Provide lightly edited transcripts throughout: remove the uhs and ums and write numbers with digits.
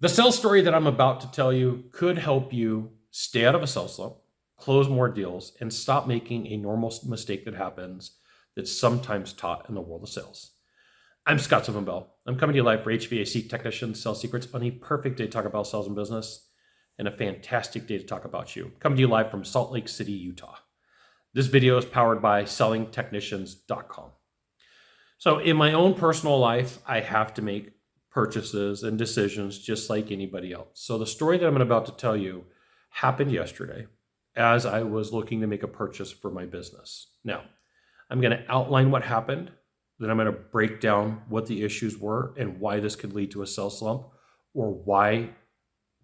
The sales story that I'm about to tell you could help you stay out of a sales slump, close more deals, and stop making a normal mistake that happens that's sometimes taught in the world of sales. I'm Scott Silvenbell. I'm coming to you live for HVAC technicians, sales secrets, on a perfect day to talk about sales and business, and a fantastic day to talk about you. Coming to you live from Salt Lake City, Utah. This video is powered by sellingtechnicians.com. So in my own personal life, I have to make purchases and decisions just like anybody else. So the story that I'm about to tell you happened yesterday as I was looking to make a purchase for my business. Now, I'm going to outline what happened, then I'm going to break down what the issues were and why this could lead to a sales slump, or why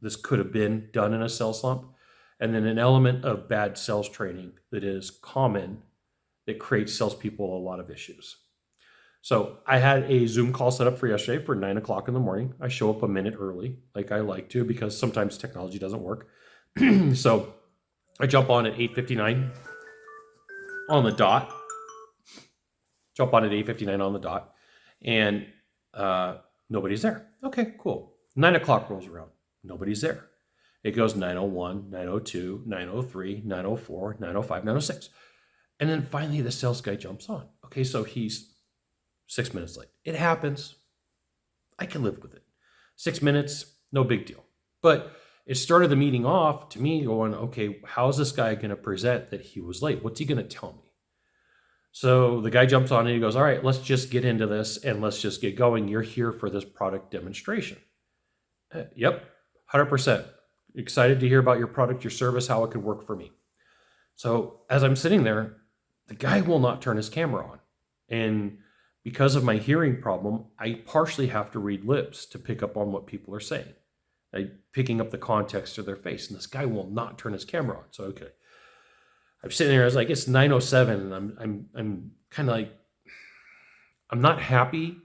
this could have been done in a sales slump, and then an element of bad sales training that is common that creates salespeople a lot of issues. So I had a Zoom call set up for yesterday for 9 o'clock in the morning. I show up a minute early, like I like to, because sometimes technology doesn't work. So I jump on at 8:59 on the dot. And nobody's there. Okay, cool. 9 o'clock rolls around. Nobody's there. It goes 9:01, 9:02, 9:03, 9:04, 9:05, 9:06. And then finally the sales guy jumps on. Okay, so he's 6 minutes late. It happens. I can live with it. 6 minutes, no big deal. But it started the meeting off to me going, okay, how's this guy going to present that he was late? What's he going to tell me? So the guy jumps on and he goes, all right, let's just get into this and let's just get going. You're here for this product demonstration. Yep, 100%. Excited to hear about your product, your service, how it could work for me. So as I'm sitting there, the guy will not turn his camera on. And because of my hearing problem, I partially have to read lips to pick up on what people are saying. Picking up the context of their face. And this guy will not turn his camera on. So, okay. I'm sitting there, I was like, it's 9:07, and I'm kind of like, I'm not happy,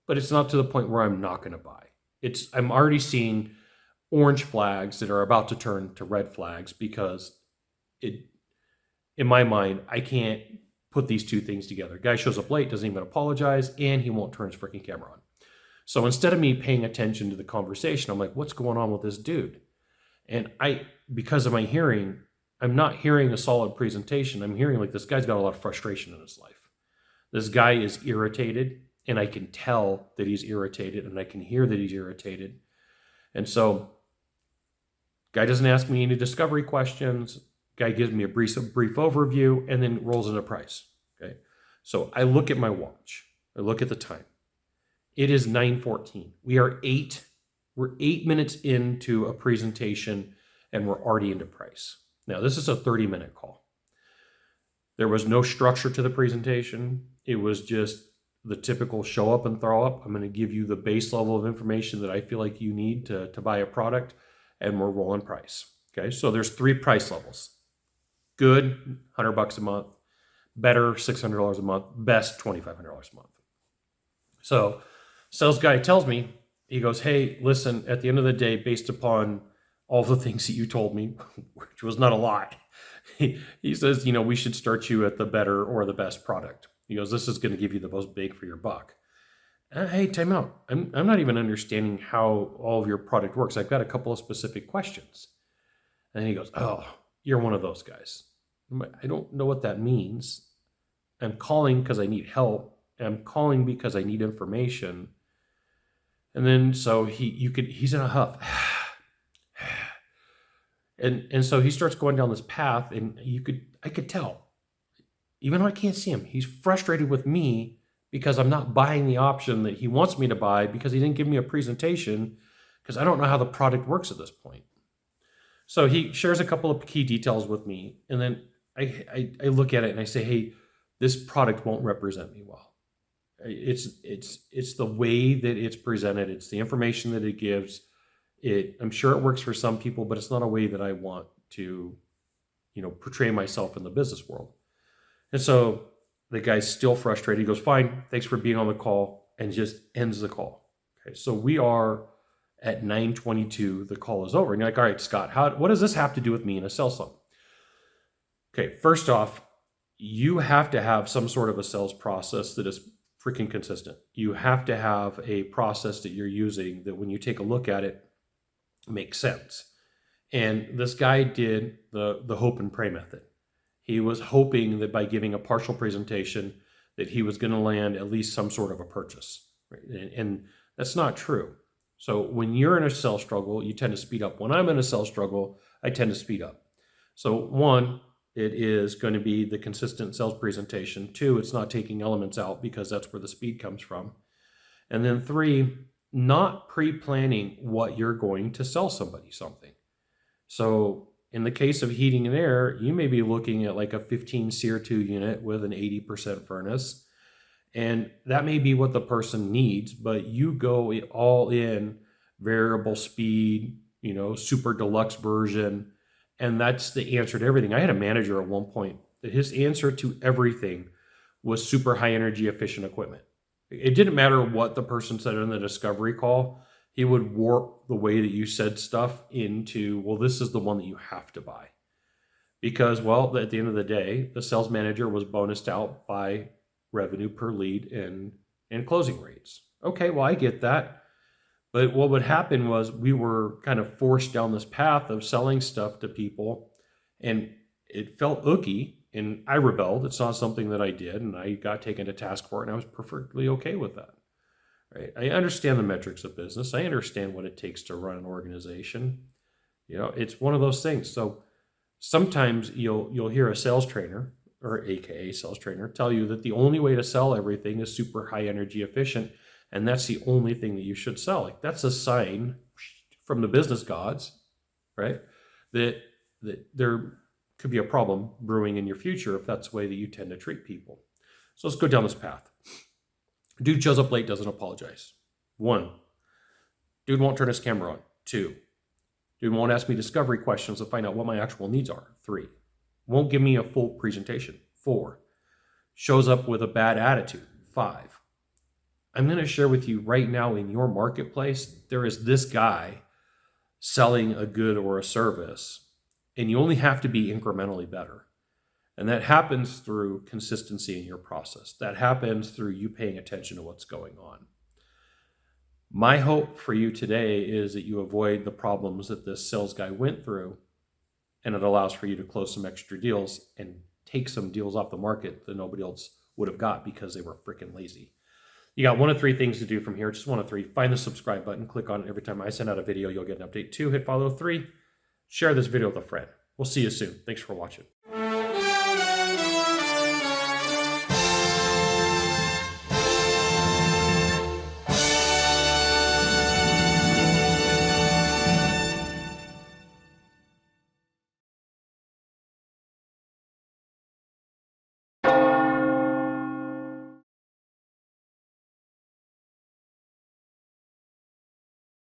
but it's not to the point where I'm not going to buy. I'm already seeing orange flags that are about to turn to red flags because in my mind, I can't put these two things together. Guy shows up late, doesn't even apologize, and he won't turn his freaking camera on. So instead of me paying attention to the conversation, I'm like, what's going on with this dude? And because of my hearing, I'm not hearing a solid presentation. I'm hearing like this guy's got a lot of frustration in his life. This guy is irritated, and I can tell that he's irritated, and I can hear that he's irritated. And so guy doesn't ask me any discovery questions. Guy gives me a brief overview and then rolls in a price. Okay. So I look at my watch. I look at the time. It is 9:14. We're 8 minutes into a presentation and we're already into price. Now, this is a 30-minute call. There was no structure to the presentation. It was just the typical show up and throw up. I'm going to give you the base level of information that I feel like you need to buy a product, and we're rolling price. Okay, so there's 3 price levels. Good, $100 a month. Better, $600 a month. Best, $2,500 a month. So sales guy tells me, he goes, hey, listen, at the end of the day, based upon all the things that you told me, which was not a lot, he says, we should start you at the better or the best product. He goes, this is going to give you the most bang for your buck. Hey, time out. I'm not even understanding how all of your product works. I've got a couple of specific questions. And he goes, oh, you're one of those guys. I don't know what that means. I'm calling because I need help. I'm calling because I need information. And then so he's in a huff. And so he starts going down this path, and I could tell, even though I can't see him, he's frustrated with me because I'm not buying the option that he wants me to buy because he didn't give me a presentation, because I don't know how the product works at this point. So he shares a couple of key details with me, and then I look at it and I say, hey, this product won't represent me well. It's the way that it's presented. It's the information that it gives. I'm sure it works for some people, but it's not a way that I want to, portray myself in the business world. And so the guy's still frustrated. He goes, fine, thanks for being on the call, and just ends the call. Okay, so we are at 9:22. The call is over. And you're like, all right, Scott, what does this have to do with me in a sales slump? Okay, first off, you have to have some sort of a sales process that is freaking consistent. You have to have a process that you're using that when you take a look at it, Makes sense. And this guy did the hope and pray method. He was hoping that by giving a partial presentation that he was going to land at least some sort of a purchase. Right? And that's not true. So when you're in a sales struggle, you tend to speed up. When I'm in a sales struggle, I tend to speed up. So one, it is going to be the consistent sales presentation. Two, it's not taking elements out because that's where the speed comes from. And then three, not pre-planning what you're going to sell somebody something. So in the case of heating and air, you may be looking at like a 15 SEER2 unit with an 80% furnace. And that may be what the person needs, but you go all in variable speed, super deluxe version. And that's the answer to everything. I had a manager at one point that his answer to everything was super high energy efficient equipment. It didn't matter what the person said in the discovery call. He would warp the way that you said stuff into, well, this is the one that you have to buy. Because, well, at the end of the day, the sales manager was bonused out by revenue per lead and closing rates. Okay, well, I get that. But what would happen was we were kind of forced down this path of selling stuff to people, and it felt icky, and I rebelled. It's not something that I did, and I got taken to task for it, and I was perfectly okay with that. Right? I understand the metrics of business. I understand what it takes to run an organization. It's one of those things. So sometimes you'll hear a sales trainer, or AKA sales trainer, tell you that the only way to sell everything is super high energy efficient, and that's the only thing that you should sell. Like, that's a sign from the business gods, right? That there could be a problem brewing in your future if that's the way that you tend to treat people. So let's go down this path. Dude shows up late, doesn't apologize. 1, dude won't turn his camera on. 2, dude won't ask me discovery questions to find out what my actual needs are. 3, won't give me a full presentation. 4, shows up with a bad attitude. 5, I'm going to share with you right now, in your marketplace, there is this guy selling a good or a service, and you only have to be incrementally better. And that happens through consistency in your process. That happens through you paying attention to what's going on. My hope for you today is that you avoid the problems that this sales guy went through, and it allows for you to close some extra deals and take some deals off the market that nobody else would have got because they were freaking lazy. You got 1 of 3 things to do from here. Just 1 of 3. Find the subscribe button. Click on it every time I send out a video. You'll get an update. 2, hit follow. 3, share this video with a friend. We'll see you soon. Thanks for watching.